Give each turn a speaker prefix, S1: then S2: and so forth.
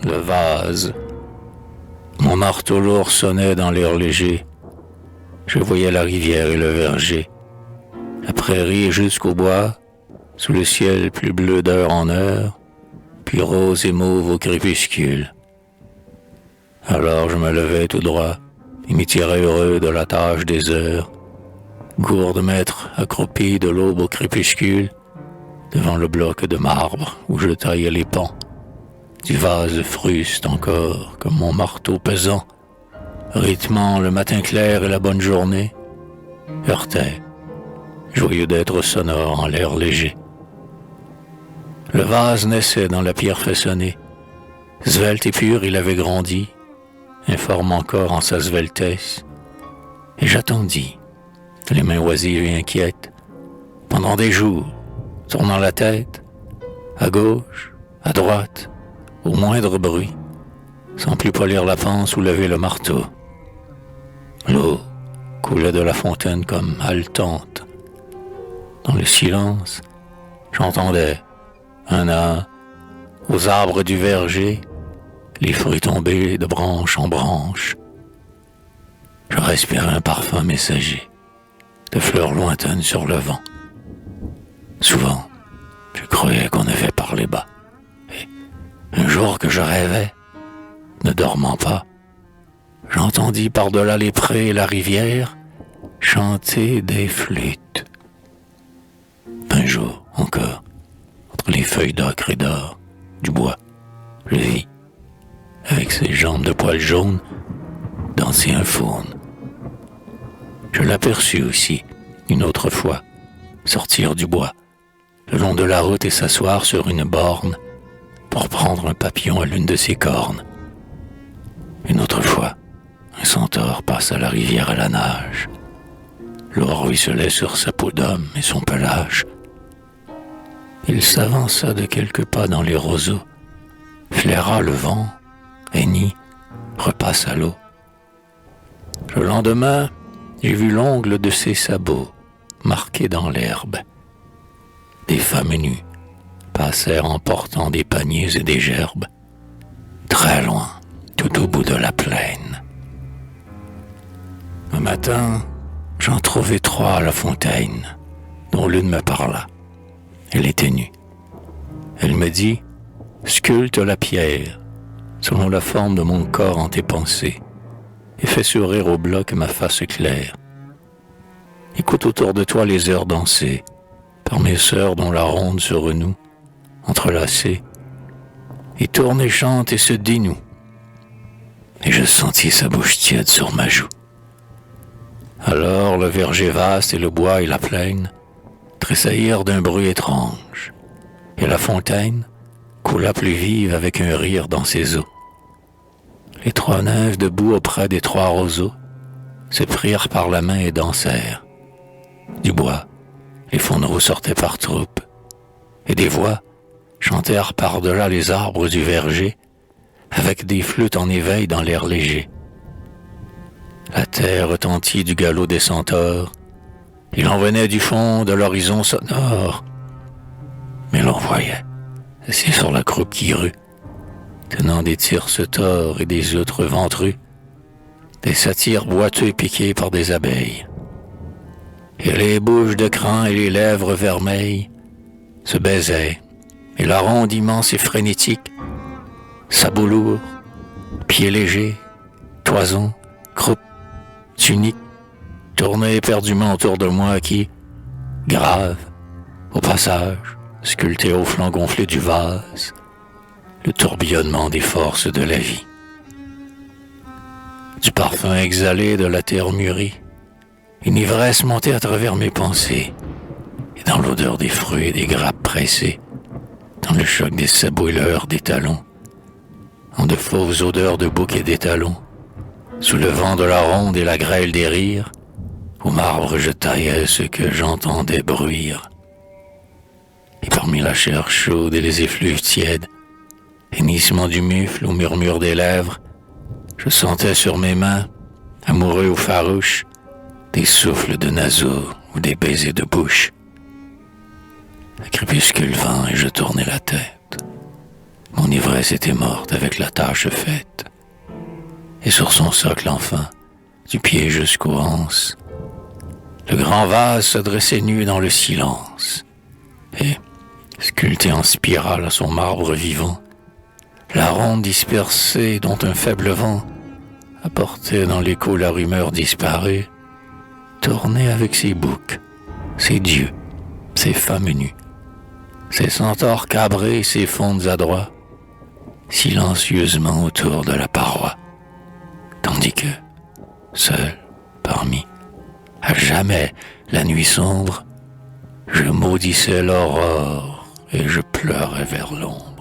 S1: le vase. Mon marteau lourd sonnait dans l'air léger. Je voyais la rivière et le verger, la prairie jusqu'au bois, sous le ciel plus bleu d'heure en heure, puis rose et mauve au crépuscule. Alors je me levais tout droit et m'y tirais heureux de la tâche des heures, gourde maître accroupi de l'aube au crépuscule, devant le bloc de marbre où je taillais les pans, du vase fruste encore comme mon marteau pesant, rythmant le matin clair et la bonne journée, heurtait, joyeux d'être sonore en l'air léger. Le vase naissait dans la pierre façonnée, svelte et pur il avait grandi, informe encore en sa sveltesse, et j'attendis, les mains oisives et inquiètes, pendant des jours, tournant la tête, à gauche, à droite, au moindre bruit, sans plus polir la panse ou lever le marteau. L'eau coulait de la fontaine comme haletante. Dans le silence, j'entendais, un à un, aux arbres du verger, les fruits tombés de branche en branche. Je respirais un parfum messager, de fleurs lointaines sur le vent. Souvent, je croyais qu'on avait parlé bas. Et un jour que je rêvais, ne dormant pas, j'entendis par-delà les prés et la rivière chanter des flûtes. Un jour encore, entre les feuilles d'ocre et d'or, du bois, je vis, avec ses jambes de poils jaunes, danser un faune. Je l'aperçus aussi, une autre fois, sortir du bois, le long de la route et s'asseoir sur une borne pour prendre un papillon à l'une de ses cornes. Une autre fois, un centaure passe à la rivière à la nage. L'eau ruisselait sur sa peau d'homme et son pelage. Il s'avança de quelques pas dans les roseaux, flaira le vent, hennit, repasse à l'eau. Le lendemain, j'ai vu l'ongle de ses sabots marqué dans l'herbe. Des femmes nues passèrent en portant des paniers et des gerbes, très loin, tout au bout de la plaine. Un matin, j'en trouvai trois à la fontaine, dont l'une me parla. Elle était nue. Elle me dit, sculpte la pierre, selon la forme de mon corps en tes pensées, et fais sourire au bloc ma face claire. Écoute autour de toi les heures danser, par mes sœurs dont la ronde se renoue, entrelacée, et tourne et chante et se dénoue. Et je sentis sa bouche tiède sur ma joue. Alors le verger vaste et le bois et la plaine tressaillirent d'un bruit étrange, et la fontaine coula plus vive avec un rire dans ses eaux. Les trois nymphes debout auprès des trois roseaux se prirent par la main et dansèrent. Du bois, les fondereaux sortaient par troupes, et des voix chantèrent par-delà les arbres du verger, avec des flûtes en éveil dans l'air léger. La terre retentit du galop des centaures, il en venait du fond de l'horizon sonore. Mais l'on voyait, assis sur la croupe qui rue, tenant des tirses tors et des outres ventrus, des satyres boiteux piqués par des abeilles. Et les bouches de crin et les lèvres vermeilles se baisaient, et la ronde immense et frénétique, sabots lourds, pieds légers, toisons, croupe, tunique, tournait éperdument autour de moi qui, grave, au passage, sculptait au flanc gonflé du vase, le tourbillonnement des forces de la vie. Du parfum exhalé de la terre mûrie, une ivresse montait à travers mes pensées, et dans l'odeur des fruits et des grappes pressées, dans le choc des sabots et l'heure des talons, en de fausses odeurs de bouc et d'étalons, sous le vent de la ronde et la grêle des rires, au marbre je taillais ce que j'entendais bruire. Et parmi la chair chaude et les effluves tièdes, hennissement du mufle au murmure des lèvres, je sentais sur mes mains, amoureux ou farouche, des souffles de naseaux ou des baisers de bouche. Le crépuscule vint et je tournai la tête. Mon ivresse était morte avec la tâche faite, et sur son socle enfin, du pied jusqu'aux anses, le grand vase se dressait nu dans le silence, et, sculpté en spirale à son marbre vivant, la ronde dispersée dont un faible vent apportait dans l'écho la rumeur disparue, tournait avec ses boucs, ses dieux, ses femmes nues, ses centaures cabrés, ses fondes adroits, silencieusement autour de la paroi, tandis que, seul, parmi, à jamais la nuit sombre, je maudissais l'aurore et je pleurais vers l'ombre.